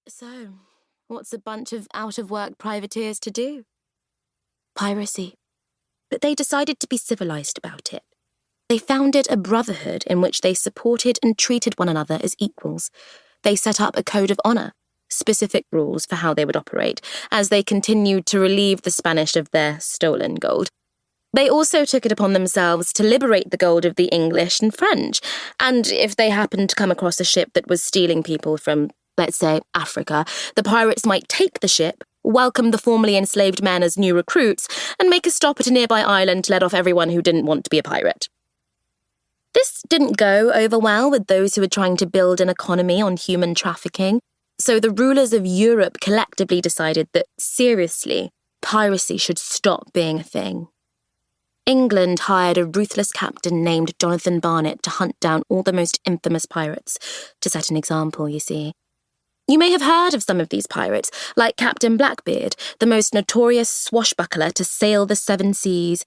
So, what's a bunch of out-of-work privateers to do? Piracy. But they decided to be civilized about it. They founded a brotherhood in which they supported and treated one another as equals. They set up a code of honor, specific rules for how they would operate, as they continued to relieve the Spanish of their stolen gold. They also took it upon themselves to liberate the gold of the English and French, and if they happened to come across a ship that was stealing people from, let's say, Africa, the pirates might take the ship, welcome the formerly enslaved men as new recruits, and make a stop at a nearby island to let off everyone who didn't want to be a pirate. This didn't go over well with those who were trying to build an economy on human trafficking, so the rulers of Europe collectively decided that, seriously, piracy should stop being a thing. England hired a ruthless captain named Jonathan Barnett to hunt down all the most infamous pirates, to set an example, you see. You may have heard of some of these pirates, like Captain Blackbeard, the most notorious swashbuckler to sail the seven seas.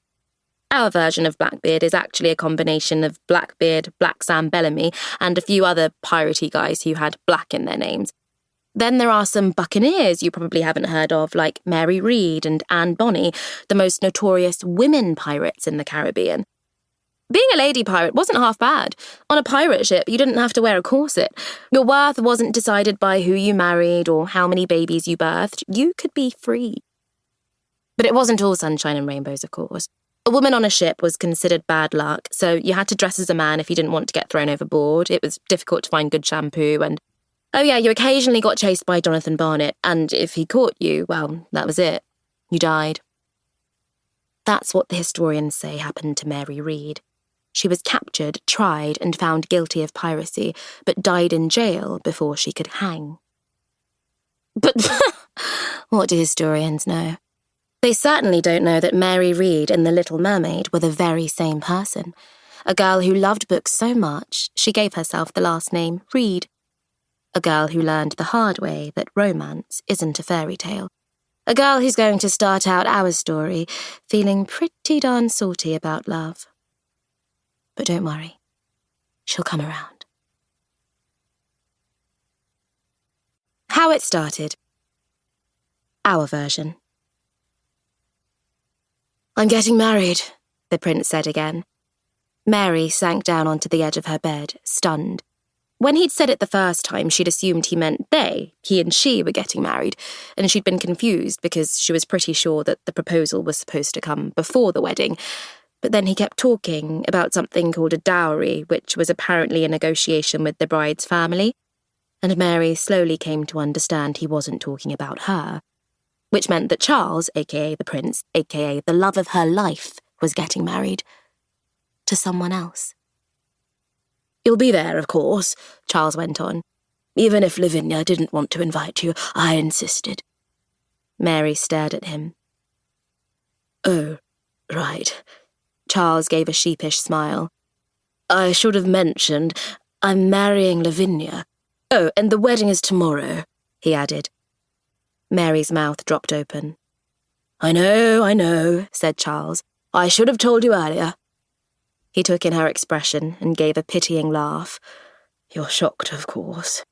Our version of Blackbeard is actually a combination of Blackbeard, Black Sam Bellamy, and a few other piratey guys who had black in their names. Then there are some buccaneers you probably haven't heard of, like Mary Read and Anne Bonny, the most notorious women pirates in the Caribbean. Being a lady pirate wasn't half bad. On a pirate ship, you didn't have to wear a corset. Your worth wasn't decided by who you married or how many babies you birthed. You could be free. But it wasn't all sunshine and rainbows, of course. A woman on a ship was considered bad luck, so you had to dress as a man if you didn't want to get thrown overboard. It was difficult to find good shampoo and... Oh yeah, you occasionally got chased by Jonathan Barnett, and if he caught you, well, that was it. You died. That's what the historians say happened to Mary Read. She was captured, tried, and found guilty of piracy, but died in jail before she could hang. But what do historians know? They certainly don't know that Mary Read and the Little Mermaid were the very same person. A girl who loved books so much, she gave herself the last name Read. A girl who learned the hard way that romance isn't a fairy tale. A girl who's going to start out our story feeling pretty darn salty about love. But don't worry, she'll come around. How it started. Our version. "I'm getting married," the prince said again. Mary sank down onto the edge of her bed, stunned. When he'd said it the first time, she'd assumed he meant he and she were getting married, and she'd been confused because she was pretty sure that the proposal was supposed to come before the wedding. But then he kept talking about something called a dowry, which was apparently a negotiation with the bride's family, and Mary slowly came to understand he wasn't talking about her, which meant that Charles, aka the prince, aka the love of her life, was getting married to someone else. "You'll be there, of course," Charles went on. "Even if Lavinia didn't want to invite you, I insisted." Mary stared at him. "Oh, right." Charles gave a sheepish smile. "I should have mentioned, I'm marrying Lavinia. Oh, and the wedding is tomorrow," he added. Mary's mouth dropped open. I know," said Charles. "I should have told you earlier." He took in her expression and gave a pitying laugh. "You're shocked, of course.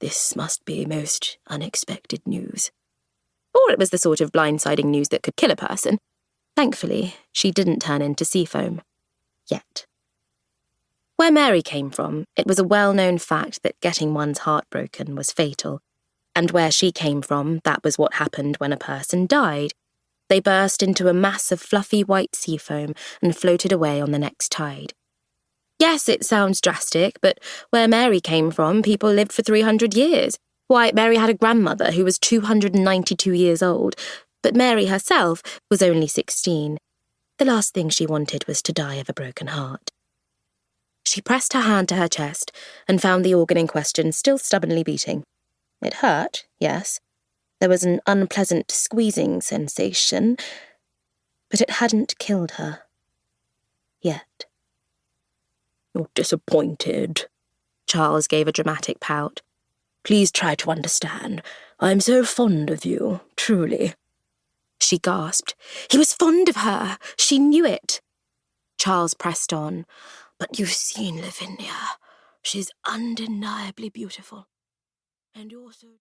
This must be most unexpected news." Or it was the sort of blindsiding news that could kill a person. Thankfully, she didn't turn into sea foam. Yet. Where Mary came from, it was a well-known fact that getting one's heart broken was fatal. And where she came from, that was what happened when a person died. They burst into a mass of fluffy white sea foam and floated away on the next tide. Yes, it sounds drastic, but where Mary came from, people lived for 300 years. Why, Mary had a grandmother who was 292 years old, but Mary herself was only 16. The last thing she wanted was to die of a broken heart. She pressed her hand to her chest and found the organ in question still stubbornly beating. It hurt, yes. There was an unpleasant squeezing sensation, but it hadn't killed her. Yet. "You're disappointed." Charles gave a dramatic pout. "Please try to understand. I'm so fond of you, truly." She gasped. He was fond of her. She knew it. Charles pressed on. "But you've seen Lavinia. She's undeniably beautiful. And also..."